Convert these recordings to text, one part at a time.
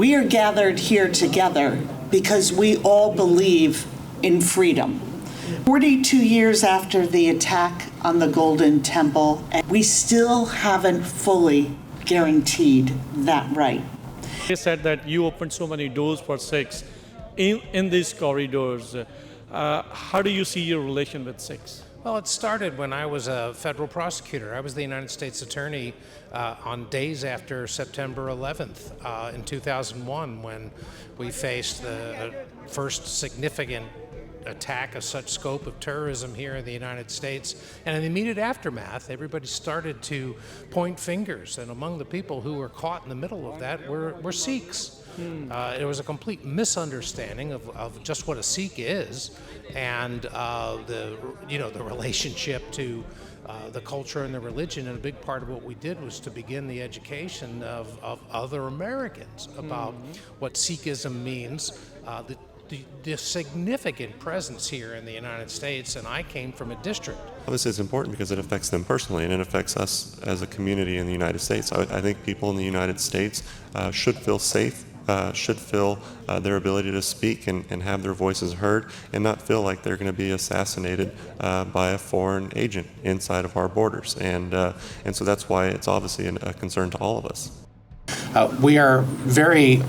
We are gathered here together because we all believe in freedom. 42 years after the attack on the Golden Temple, and we still haven't fully guaranteed that right. They said that you opened so many doors for Sikhs in these corridors. How do you see your relation with Sikhs? Well, it started when I was a federal prosecutor. I was the United States Attorney on days after September 11th in 2001, when we faced the first significant attack of such scope of terrorism here in the United States. And in the immediate aftermath, everybody started to point fingers, and among the people who were caught in the middle of that were Sikhs. It was a complete misunderstanding of just what a Sikh is, and the relationship to the culture and the religion. And a big part of what we did was to begin the education of other Americans about what Sikhism means, the significant presence here in the United States. And I came from a district. This is important because it affects them personally, and it affects us as a community in the United States. I think people in the United States should feel safe, should feel their ability to speak and have their voices heard, and not feel like they're going to be assassinated by a foreign agent inside of our borders. And so that's why it's obviously a concern to all of us. We are very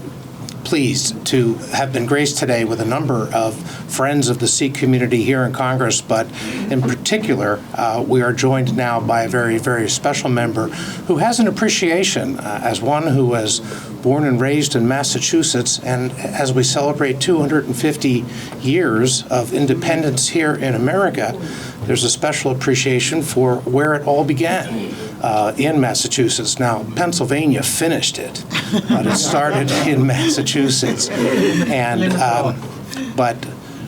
pleased to have been graced today with a number of friends of the Sikh community here in Congress, but in particular, we are joined now by a very, very special member who has an appreciation as one who was born and raised in Massachusetts, and as we celebrate 250 years of independence here in America, there's a special appreciation for where it all began. In Massachusetts. Now, Pennsylvania finished it, but it started in Massachusetts. And but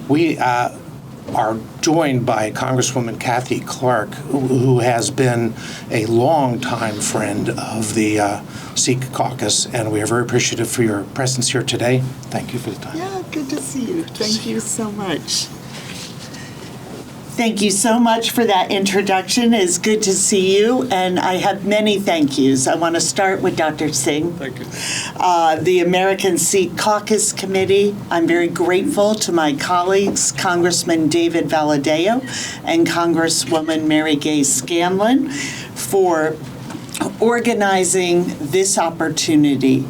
we are joined by Congresswoman Kathy Clark, who has been a longtime friend of the Sikh caucus, and we are very appreciative for your presence here today. Thank you for the time. Yeah, good to see you. Thank you so much. Thank you so much for that introduction. It's good to see you, and I have many thank yous. I want to start with Dr. Singh. Thank you. The American Sikh Caucus Committee. I'm very grateful to my colleagues, Congressman David Valadao and Congresswoman Mary Gay Scanlon, for organizing this opportunity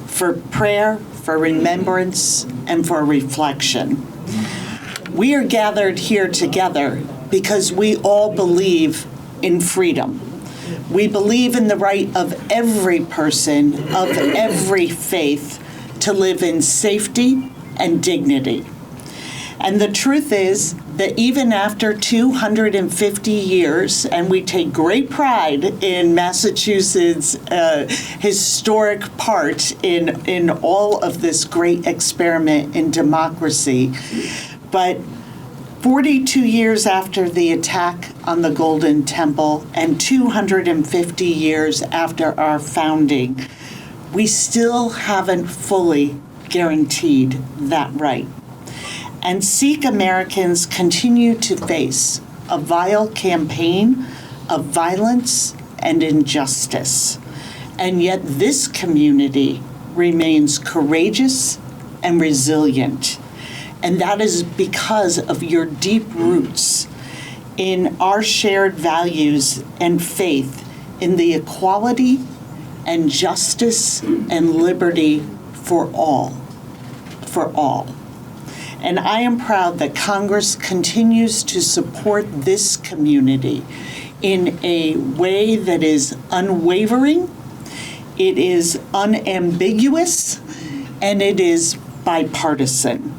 for prayer, for remembrance, and for reflection. We are gathered here together because we all believe in freedom. We believe in the right of every person, of every faith, to live in safety and dignity. And the truth is that even after 250 years, and we take great pride in Massachusetts' historic part in all of this great experiment in democracy, but 42 years after the attack on the Golden Temple and 250 years after our founding, we still haven't fully guaranteed that right. And Sikh Americans continue to face a vile campaign of violence and injustice. And yet this community remains courageous and resilient. And that is because of your deep roots in our shared values and faith in the equality and justice and liberty for all. And I am proud that Congress continues to support this community in a way that is unwavering, it is unambiguous, and it is bipartisan.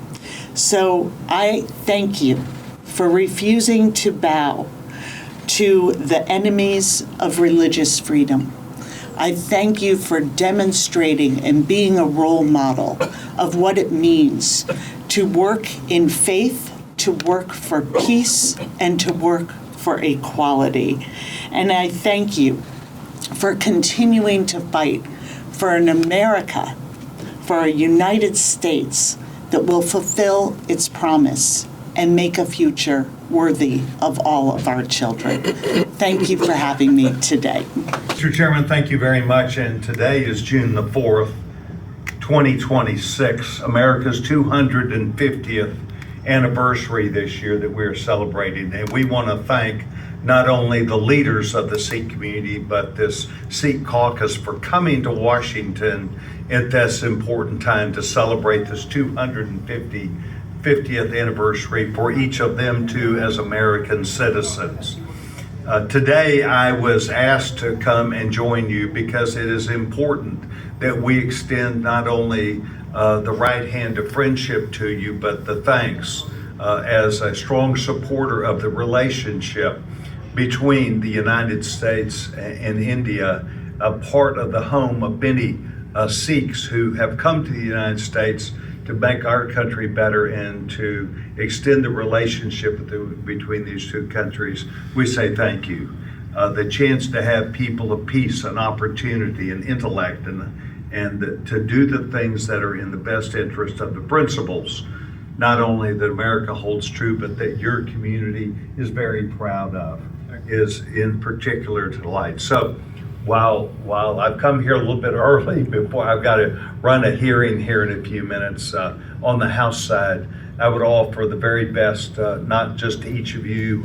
So I thank you for refusing to bow to the enemies of religious freedom. I thank you for demonstrating and being a role model of what it means to work in faith, to work for peace, and to work for equality. And I thank you for continuing to fight for an America, for a United States that will fulfill its promise and make a future worthy of all of our children. Thank you for having me today. Mr. Chairman, thank you very much. And today is June the 4th, 2026, America's 250th anniversary this year that we're celebrating. And we want to thank not only the leaders of the Sikh community, but this Sikh caucus for coming to Washington at this important time to celebrate this 250th anniversary for each of them too as American citizens. Today I was asked to come and join you because it is important that we extend not only the right hand of friendship to you, but the thanks as a strong supporter of the relationship between the United States and India, a part of the home of many Sikhs who have come to the United States to make our country better and to extend the relationship between these two countries. We say thank you. The chance to have people of peace and opportunity and intellect and to do the things that are in the best interest of the principles, not only that America holds true, but that your community is very proud of, is in particular delight. So while I've come here a little bit early before I've got to run a hearing here in a few minutes on the House side, I would offer the very best, not just to each of you,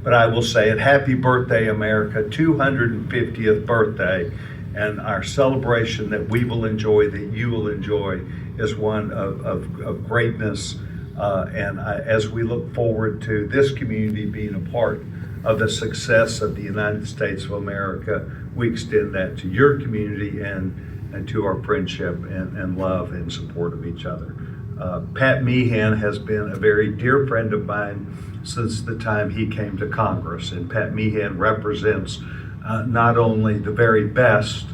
but I will say it, happy birthday, America, 250th birthday. And our celebration that we will enjoy, that you will enjoy, is one of greatness. As we look forward to this community being a part of the success of the United States of America, we extend that to your community and to our friendship and love and support of each other. Pat Meehan has been a very dear friend of mine since the time he came to Congress, and Pat Meehan represents not only the very best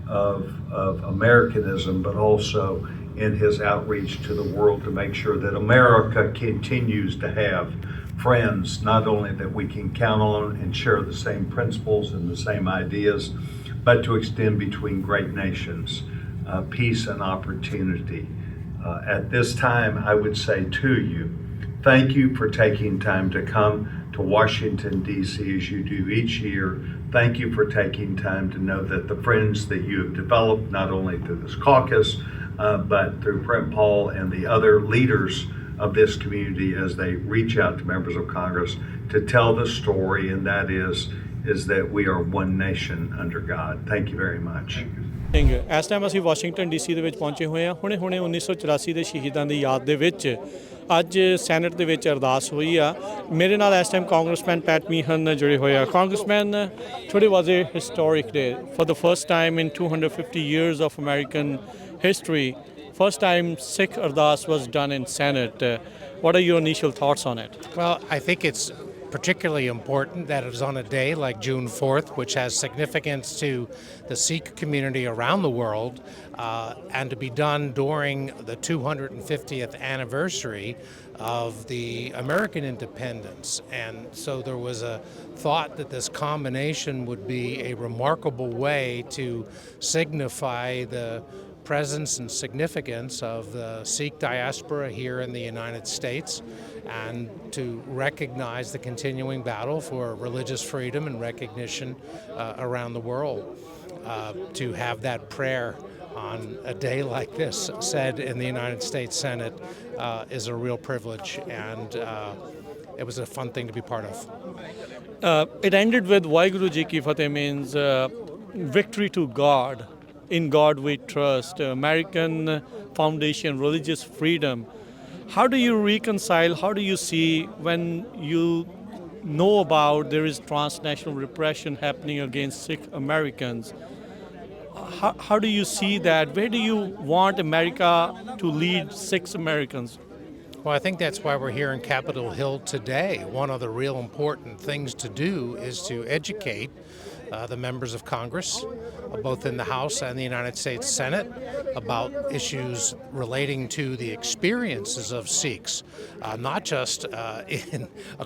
of Americanism, but also in his outreach to the world to make sure that America continues to have friends, not only that we can count on and share the same principles and the same ideas, but to extend between great nations peace and opportunity. At this time, I would say to you, thank you for taking time to come to Washington, D.C. as you do each year. Thank you for taking time to know that the friends that you have developed, not only through this caucus, but through Brent Paul and the other leaders of this community as they reach out to members of Congress to tell the story, and that is that we are one nation under God. Thank you very much. ਇਸ time ਅਸੀਂ Washington DC ਦੇ ਵਿੱਚ ਪਹੁੰਚੇ ਹੋਏ ਹਾਂ। ਹੁਣੇ 1984 ਦੇ ਸ਼ਹੀਦਾਂ ਦੀ ਯਾਦ ਦੇ ਵਿੱਚ ਅੱਜ ਸੈਨੇਟ ਦੇ ਵਿੱਚ ਅਰਦਾਸ ਹੋਈ ਆ। ਮੇਰੇ ਨਾਲ ਇਸ ਟਾਈਮ ਕਾਂਗਰਸਮੈਨ ਪੈਟ ਮੀਹਨ ਜੁੜੇ ਹੋਏ ਆ। Congressman, today was a historic day. For the first time in 250 years of American history, first time Sikh ardas was done in Senate. What are your initial thoughts on it? Well, I think it's particularly important that it is on a day like June 4th, which has significance to the Sikh community around the world, and to be done during the 250th anniversary of the American independence. And so there was a thought that this combination would be a remarkable way to signify the presence and significance of the Sikh diaspora here in the United States, and to recognize the continuing battle for religious freedom and recognition around the world. To have that prayer on a day like this said in the United States Senate is a real privilege, and it was a fun thing to be part of. It ended with Waheguru Ji Ki Fateh, means victory to God. In God we trust, American foundation, religious freedom. How do you reconcile, how do you see when you know about there is transnational repression happening against Sikh Americans? How do you see that? Where do you want America to lead Sikh Americans? Well, I think that's why we're here in Capitol Hill today. One of the real important things to do is to educate the members of Congress, both in the House and the United States Senate, about issues relating to the experiences of Sikhs, not just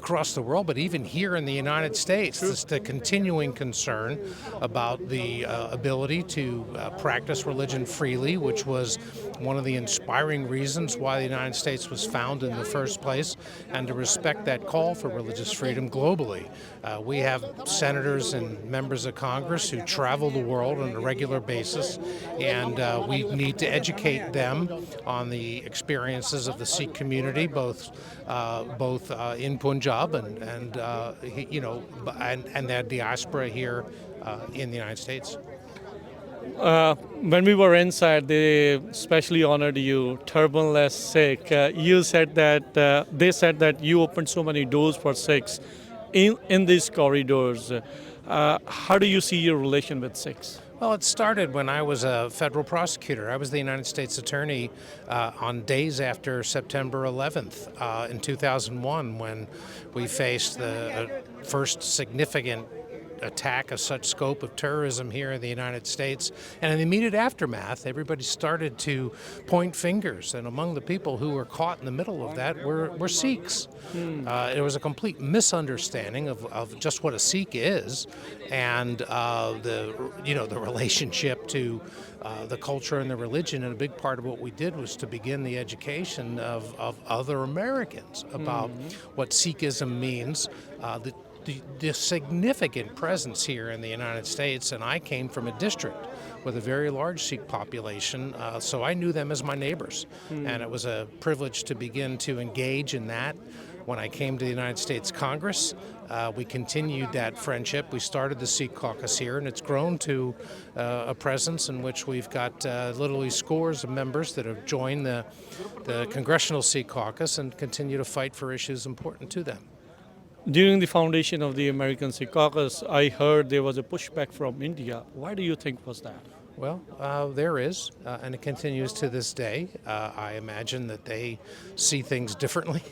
across the world, but even here in the United States. This the continuing concern about the ability to practice religion freely, which was one of the inspiring reasons why the United States was found in the first place, and to respect that call for religious freedom globally. We have senators and members members of Congress who travel the world on a regular basis, and we need to educate them on the experiences of the Sikh community, both in Punjab and their diaspora here in the United States. When we were inside, they specially honored you, turbanless Sikh. You said that they said that you opened so many doors for Sikhs in these corridors. How do you see your relation with Sikhs? Well, it started when I was a federal prosecutor. I was the United States Attorney on days after September 11th in 2001, when we faced the first significant attack of such scope of terrorism here in the United States. And in the immediate aftermath, everybody started to point fingers. And among the people who were caught in the middle of that were Sikhs. It was a complete misunderstanding of just what a Sikh is, and the relationship to the culture and the religion. And a big part of what we did was to begin the education of other Americans about what Sikhism means, the significant presence here in the United States. And I came from a district with a very large Sikh population, so I knew them as my neighbors. And it was a privilege to begin to engage in that. When I came to the United States Congress, we continued that friendship. We started the Sikh caucus here, and it's grown to a presence in which we've got literally scores of members that have joined the Congressional Sikh caucus and continue to fight for issues important to them. During the foundation of the American Sikh Caucus, I heard there was a pushback from India. Why do you think was that? Well, there is, and it continues to this day. I imagine that they see things differently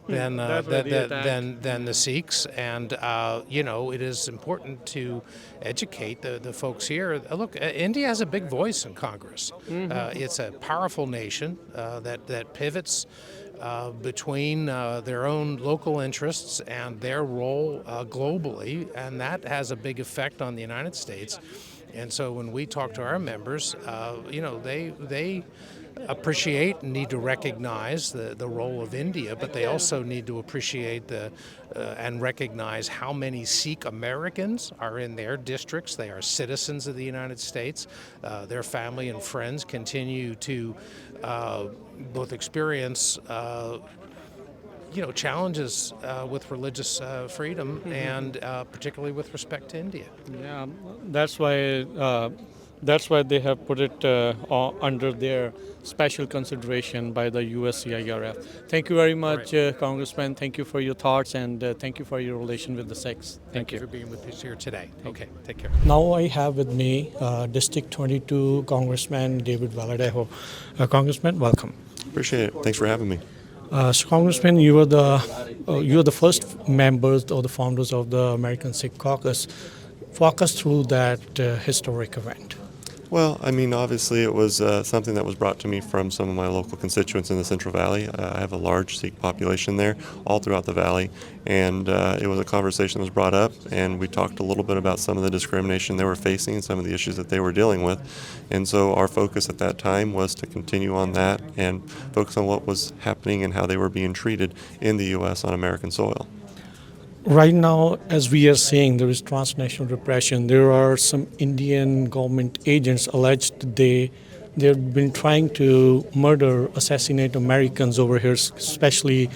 than the Sikhs, and it is important to educate the folks here. Look, India has a big voice in Congress. It's a powerful nation that pivots between their own local interests and their role globally, and that has a big effect on the United States. And so when we talk to our members, they appreciate and need to recognize the role of India, but they also need to appreciate and recognize how many Sikh Americans are in their districts. They are citizens of the United States. Their family and friends continue to both experience challenges with religious freedom and particularly with respect to India. Yeah, that's why they have put it under their special consideration by the USCIRF. Thank you very much, Congressman. Thank you for your thoughts, and thank you for your relation with the Sikhs. Thank you for being with us here today. Okay, take care. Now I have with me District 22 Congressman David Valadao. Congressman, welcome. Appreciate it. Thanks for having me. So, Congressman, you are the first members or the founders of the American Sikh Caucus. Walk us through that historic event. Well, I mean, obviously it was something that was brought to me from some of my local constituents in the Central Valley. I have a large Sikh population there, all throughout the valley, and it was a conversation that was brought up, and we talked a little bit about some of the discrimination they were facing and some of the issues that they were dealing with. And so our focus at that time was to continue on that and focus on what was happening and how they were being treated in the U.S. on American soil. Right now, as we are seeing, there is transnational repression. There are some Indian government agents alleged they've been trying to assassinate Americans over here, especially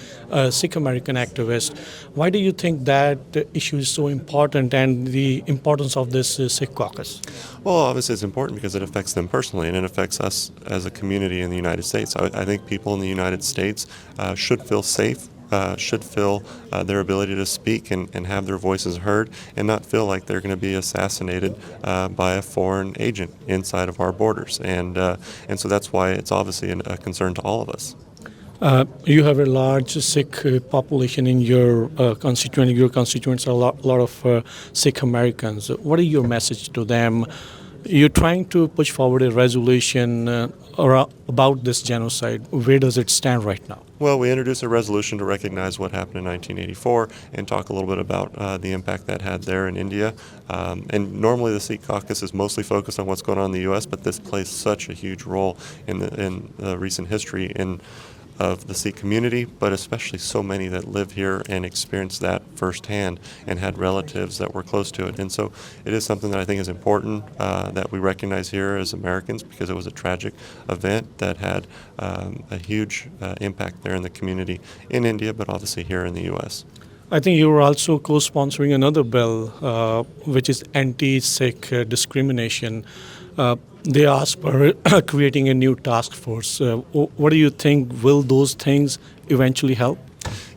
Sikh American activists. Why do you think that issue is so important, and the importance of this Sikh caucus? Well, obviously it's important because it affects them personally, and it affects us as a community in the United States. I think people in the United States should feel safe, should feel their ability to speak and have their voices heard, and not feel like they're going to be assassinated by a foreign agent inside of our borders. And so that's why it's obviously a concern to all of us. You have a large Sikh population in your constituent. Your constituents are a lot of Sikh Americans. What is your message to them? You're trying to push forward a resolution about this genocide. Where does it stand right now? Well, we introduced a resolution to recognize what happened in 1984 and talk a little bit about the impact that had there in India. And normally the Sikh caucus is mostly focused on what's going on in the U.S., but this plays such a huge role in the recent history in of the Sikh community, but especially so many that live here and experienced that firsthand and had relatives that were close to it. And so it is something that I think is important that we recognize here as Americans, because it was a tragic event that had a huge impact there in the community in India, but obviously here in the U.S. I think you were also co-sponsoring another bill, which is anti-Sikh discrimination. They asked for creating a new task force. What do you think? Will those things eventually help?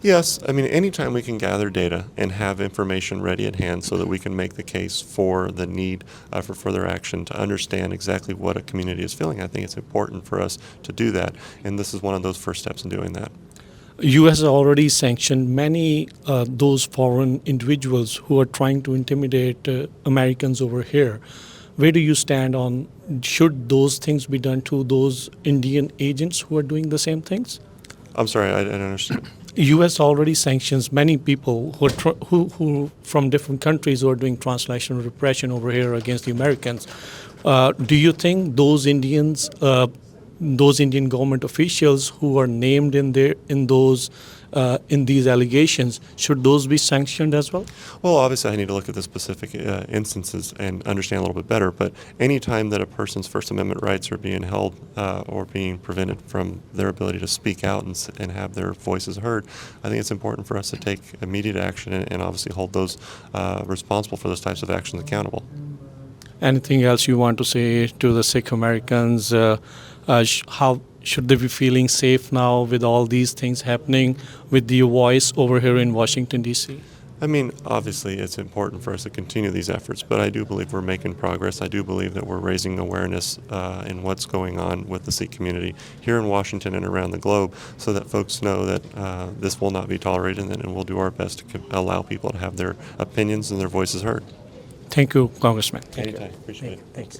Yes, I mean, anytime we can gather data and have information ready at hand so that we can make the case for the need for further action to understand exactly what a community is feeling, I think it's important for us to do that. And this is one of those first steps in doing that. U.S. has already sanctioned many those foreign individuals who are trying to intimidate Americans over here. Where do you stand on, should those things be done to those Indian agents who are doing the same things? I'm sorry, I don't understand. U.S. already sanctions many people who from different countries who are doing transnational repression over here against the Americans. Do you think those Indian government officials who are named in these allegations, should those be sanctioned as well? Well, obviously I need to look at the specific instances and understand a little bit better, but any time that a person's First Amendment rights are being held or being prevented from their ability to speak out and have their voices heard, I think it's important for us to take immediate action and obviously hold those responsible for those types of actions accountable. Anything else you want to say to the Sikh Americans? How should they be feeling safe now with all these things happening with your voice over here in Washington, D.C.? I mean, obviously it's important for us to continue these efforts, but I do believe we're making progress. I do believe that we're raising awareness in what's going on with the Sikh community here in Washington and around the globe, so that folks know that this will not be tolerated, and we'll do our best to allow people to have their opinions and their voices heard. Thank you, Congressman. Anytime. Appreciate it. Thanks.